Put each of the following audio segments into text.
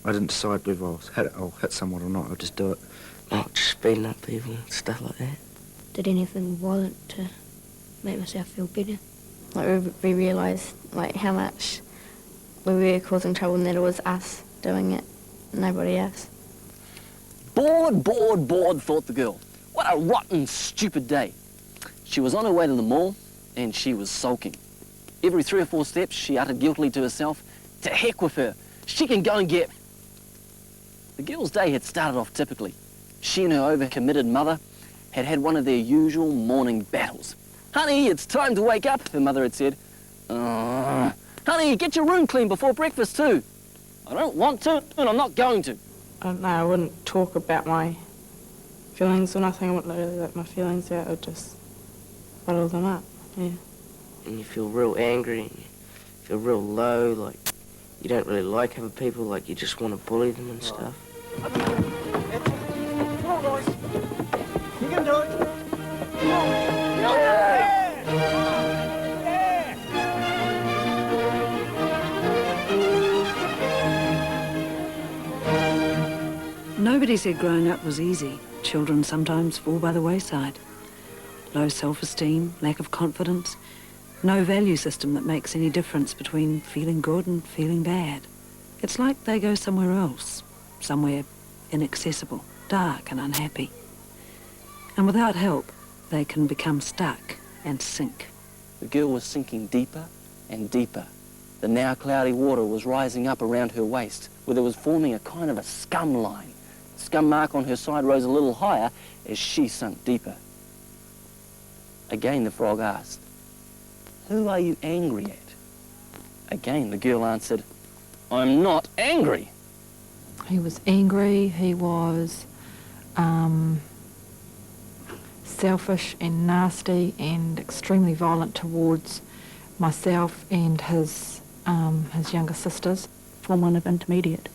I didn't decide whether I'll hit someone or not. I'll just do it. Like just beating up people and stuff like that. Did anything violent to make myself feel better. Like we realised like how much we were causing trouble and that it was us doing it, nobody else. Bored, bored, bored, thought the girl. What a rotten, stupid day. She was on her way to the mall and she was sulking. Every 3 or 4 steps she uttered guiltily to herself, to heck with her, she can go and get... The girl's day had started off typically. She and her overcommitted mother had had one of their usual morning battles. Honey, it's time to wake up, her mother had said. Honey, get your room clean before breakfast too. I don't want to, and I'm not going to. I don't know, I wouldn't talk about my feelings or nothing. I wouldn't really let my feelings out. I would just bottle them up, yeah. And you feel real angry, and you feel real low, like you don't really like other people, like you just want to bully them and stuff. Come on, boys. You can do it. Come on. Yeah. Nobody said growing up was easy. Children sometimes fall by the wayside. Low self-esteem, lack of confidence, no value system that makes any difference between feeling good and feeling bad. It's like they go somewhere else, somewhere inaccessible, dark and unhappy. And without help, they can become stuck and sink. The girl was sinking deeper and deeper. The now cloudy water was rising up around her waist, where there was forming a kind of a scum line. The scum mark on her side rose a little higher as she sunk deeper. Again the frog asked, "Who are you angry at?" Again the girl answered, "I'm not angry." He was angry, he was selfish and nasty and extremely violent towards myself and his younger sisters. Form 1 of intermediate.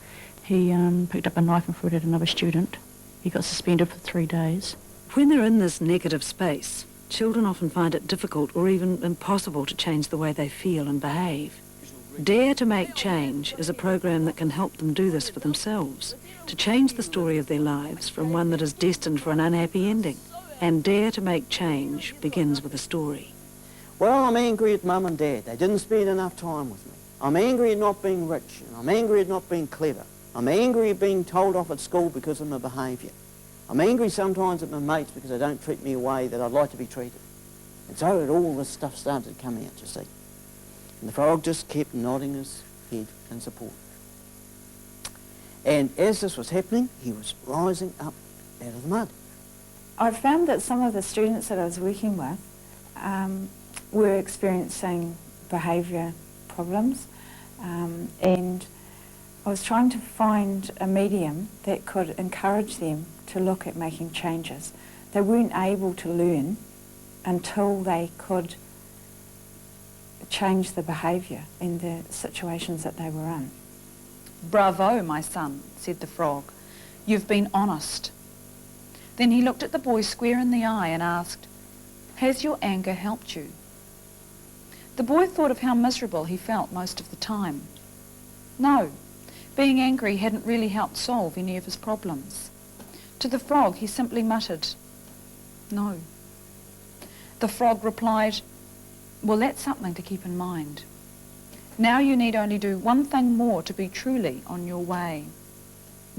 He picked up a knife and threw it at another student. He got suspended for 3 days. When they're in this negative space, children often find it difficult or even impossible to change the way they feel and behave. Dare to Make Change is a program that can help them do this for themselves, to change the story of their lives from one that is destined for an unhappy ending. And Dare to Make Change begins with a story. Well, I'm angry at Mum and Dad. They didn't spend enough time with me. I'm angry at not being rich, and I'm angry at not being clever. I'm angry at being told off at school because of my behaviour. I'm angry sometimes at my mates because they don't treat me a way that I'd like to be treated. And so all this stuff started to come out, you see. And the frog just kept nodding his head in support. And as this was happening, he was rising up out of the mud. I found that some of the students that I was working with were experiencing behaviour problems, and I was trying to find a medium that could encourage them to look at making changes. They weren't able to learn until they could change the behaviour in the situations that they were in. "Bravo, my son," said the frog. "You've been honest." Then he looked at the boy square in the eye and asked, "Has your anger helped you?" The boy thought of how miserable he felt most of the time. No, being angry hadn't really helped solve any of his problems. To the frog he simply muttered, "No." The frog replied, "Well, that's something to keep in mind. Now you need only do one thing more to be truly on your way."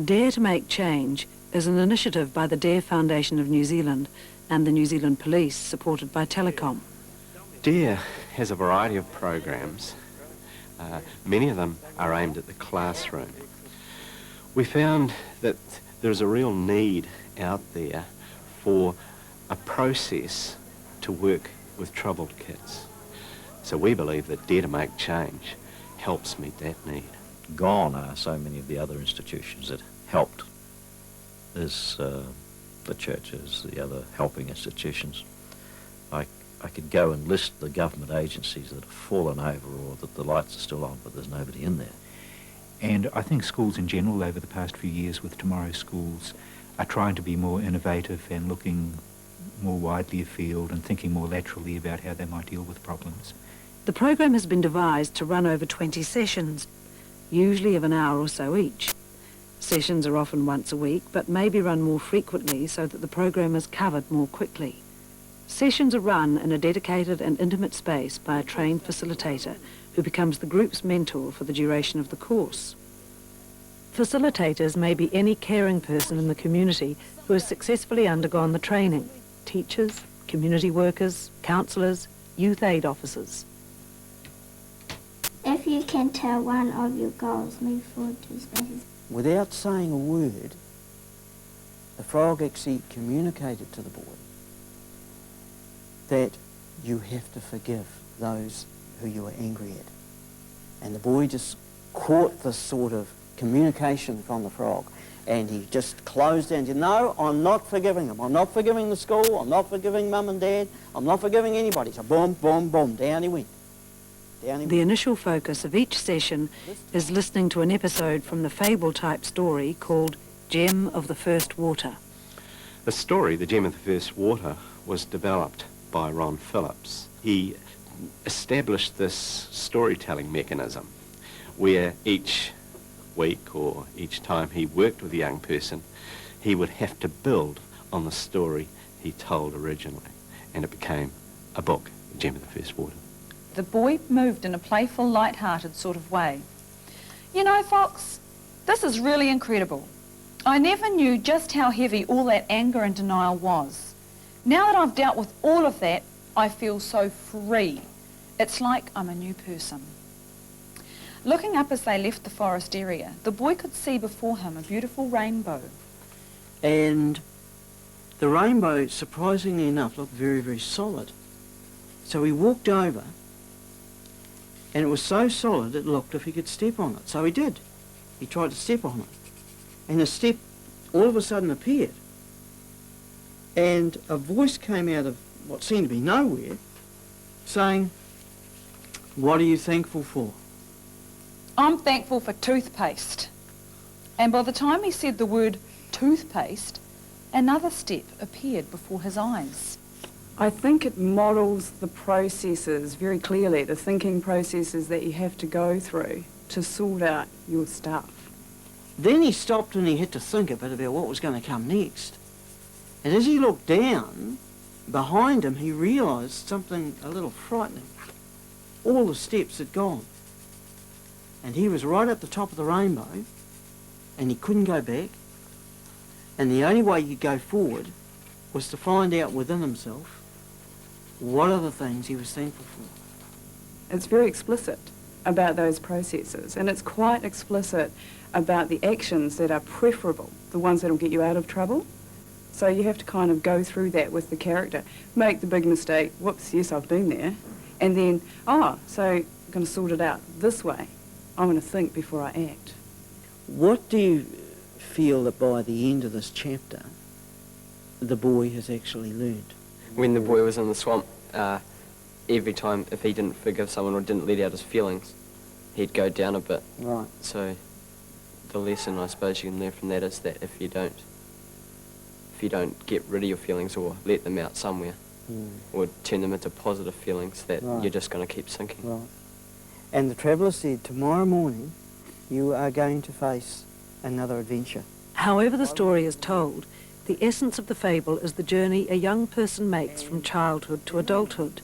Dare to Make Change is an initiative by the Dare Foundation of New Zealand and the New Zealand Police, supported by Telecom. Dare has a variety of programs. Many of them are aimed at the classroom. We found that there's a real need out there for a process to work with troubled kids. So we believe that Dare to Make Change helps meet that need. Gone are so many of the other institutions that helped. There's the churches, the other helping institutions. I could go and list the government agencies that have fallen over or that the lights are still on, but there's nobody in there. And I think schools in general over the past few years with Tomorrow's Schools are trying to be more innovative and looking more widely afield and thinking more laterally about how they might deal with problems. The program has been devised to run over 20 sessions, usually of an hour or so each. Sessions are often once a week, but maybe run more frequently so that the program is covered more quickly. Sessions are run in a dedicated and intimate space by a trained facilitator who becomes the group's mentor for the duration of the course. Facilitators may be any caring person in the community who has successfully undergone the training: teachers, community workers, counsellors, youth aid officers. If you can tell one of your goals, move forward 2 spaces. Without saying a word, the frog actually communicated to the boy that you have to forgive those who you are angry at. And the boy just caught this sort of communication from the frog, and he just closed down. You know, I'm not forgiving them. I'm not forgiving the school. I'm not forgiving Mum and Dad. I'm not forgiving anybody. So boom, boom, boom, down he went. The initial focus of each session is listening to an episode from the fable-type story called Gem of the First Water. The story, The Gem of the First Water, was developed by Ron Phillips. He established this storytelling mechanism where each week or each time he worked with a young person, he would have to build on the story he told originally, and it became a book, The Gem of the First Water. The boy moved in a playful, light-hearted sort of way. You know, Fox, this is really incredible. I never knew just how heavy all that anger and denial was. Now that I've dealt with all of that, I feel so free. It's like I'm a new person. Looking up as they left the forest area, the boy could see before him a beautiful rainbow. And the rainbow, surprisingly enough, looked very, very solid. So he walked over, and it was so solid it looked if he could step on it. So he did. He tried to step on it. And the step all of a sudden appeared. And a voice came out of what seemed to be nowhere, saying, "What are you thankful for?" I'm thankful for toothpaste. And by the time he said the word toothpaste, another step appeared before his eyes. I think it models the processes very clearly, the thinking processes that you have to go through to sort out your stuff. Then he stopped and he had to think a bit about what was going to come next. And as he looked down, behind him, he realised something a little frightening. All the steps had gone. And he was right at the top of the rainbow, and he couldn't go back. And the only way he could go forward was to find out within himself what are the things he was thankful for. It's very explicit about those processes, and it's quite explicit about the actions that are preferable, the ones that will get you out of trouble. So you have to kind of go through that with the character. Make the big mistake, whoops, yes, I've been there. And then, so I'm going to sort it out this way. I'm going to think before I act. What do you feel that by the end of this chapter, the boy has actually learned? When the boy was in the swamp, every time if he didn't forgive someone or didn't let out his feelings, he'd go down a bit. Right. So the lesson I suppose you can learn from that is that if you don't get rid of your feelings or let them out somewhere, or turn them into positive feelings, that you're just going to keep sinking. Right. And the traveller said, tomorrow morning you are going to face another adventure. However the story is told, the essence of the fable is the journey a young person makes from childhood to adulthood.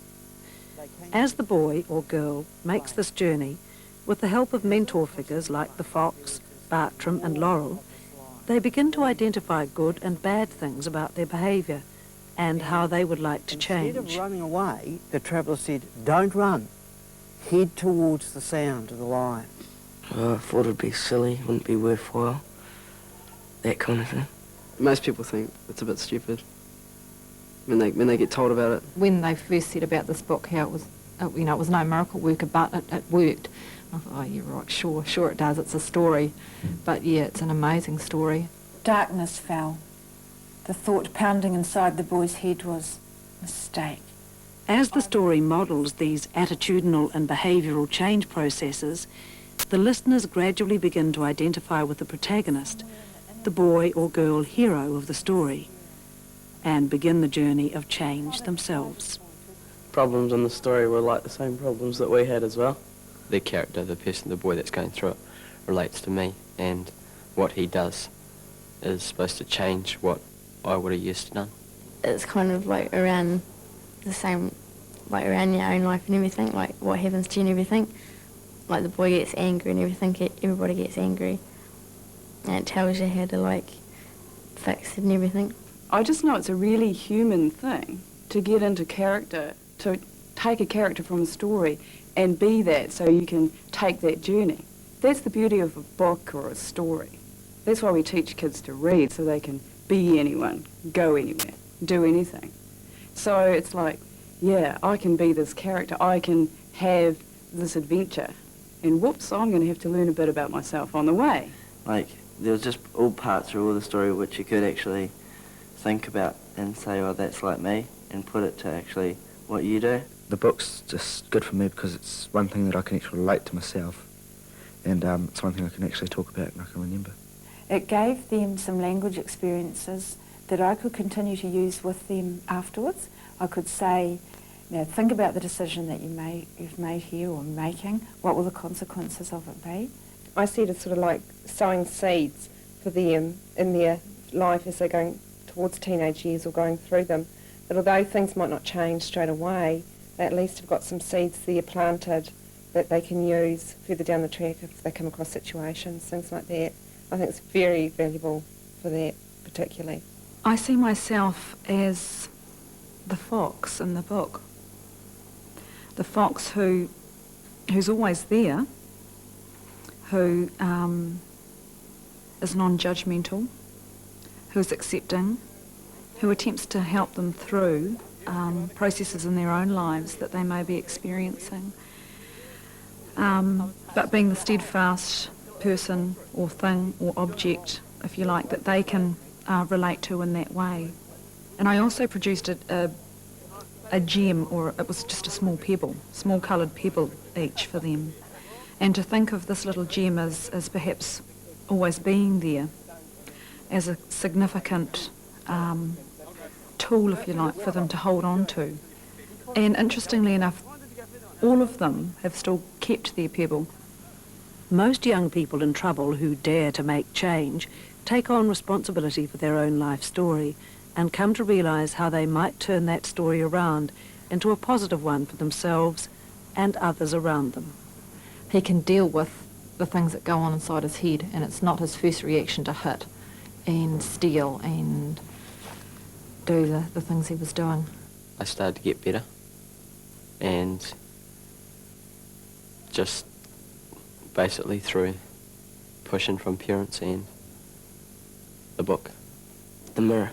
As the boy or girl makes this journey, with the help of mentor figures like the fox, Bartram and Laurel, they begin to identify good and bad things about their behaviour and how they would like to change. Instead of running away, the traveller said, don't run. Head towards the sound of the lion. I thought it'd be silly, wouldn't be worthwhile, that kind of thing. Most people think it's a bit stupid when they get told about it. When they first said about this book, how it was, it was no miracle worker, but it worked. I thought, oh, you're right, sure it does. It's a story. But yeah, it's an amazing story. Darkness fell. The thought pounding inside the boy's head was, mistake. As the story models these attitudinal and behavioural change processes, the listeners gradually begin to identify with the protagonist, the boy or girl hero of the story, and begin the journey of change themselves. Problems in the story were like the same problems that we had as well. The character, the person, the boy that's going through it relates to me, and what he does is supposed to change what I would have used to done. It's kind of like around the same, like around your own life and everything, like what happens to you and everything. Like the boy gets angry and everything, everybody gets angry. And it tells you how to like fix it and everything. I just know it's a really human thing to get into character, to take a character from a story and be that so you can take that journey. That's the beauty of a book or a story. That's why we teach kids to read, so they can be anyone, go anywhere, do anything. So it's like, yeah, I can be this character, I can have this adventure, and whoops, I'm going to have to learn a bit about myself on the way. Like, there was just all parts through all the story which you could actually think about and say, oh, that's like me, and put it to actually what you do. The book's just good for me because it's one thing that I can actually relate to myself, and it's one thing I can actually talk about and I can remember. It gave them some language experiences that I could continue to use with them afterwards. I could say, you know, think about the decision that you've made here or making. What will the consequences of it be? I see it as sort of like sowing seeds for them in their life as they're going towards teenage years or going through them. That although things might not change straight away, they at least have got some seeds there planted that they can use further down the track if they come across situations, things like that. I think it's very valuable for that particularly. I see myself as the fox in the book. The fox who's always there, who is non-judgmental, who's accepting, who attempts to help them through processes in their own lives that they may be experiencing. But being the steadfast person or thing or object, if you like, that they can relate to in that way. And I also produced a gem, or it was just a small pebble, small coloured pebble each for them. And to think of this little gem as perhaps always being there, as a significant tool, if you like, for them to hold on to. And interestingly enough, all of them have still kept their pebble. Most young people in trouble who dare to make change take on responsibility for their own life story and come to realise how they might turn that story around into a positive one for themselves and others around them. He can deal with the things that go on inside his head, and it's not his first reaction to hit and steal and do the things he was doing. I started to get better, and just basically through pushing from parents and the book. The mirror.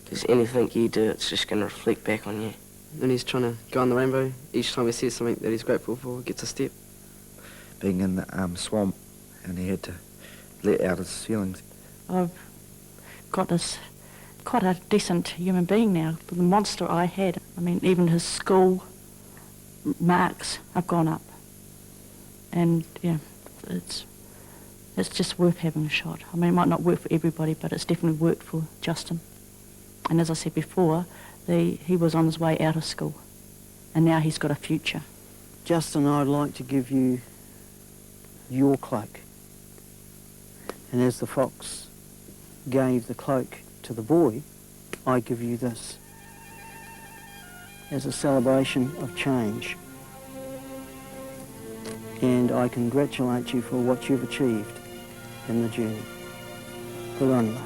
Because anything you do, it's just going to reflect back on you. And he's trying to go on the rainbow. Each time he sees something that he's grateful for, gets a step. Being in the swamp, and he had to let out his feelings. I've got this quite a decent human being now. For the monster I had, I mean, even his school marks have gone up. And yeah, it's just worth having a shot. I mean, it might not work for everybody, but it's definitely worked for Justin. And as I said before, he was on his way out of school, and now he's got a future. Justin, I'd like to give you your cloak. And as the fox gave the cloak to the boy, I give you this as a celebration of change. And I congratulate you for what you've achieved in the journey. Good on you, mate.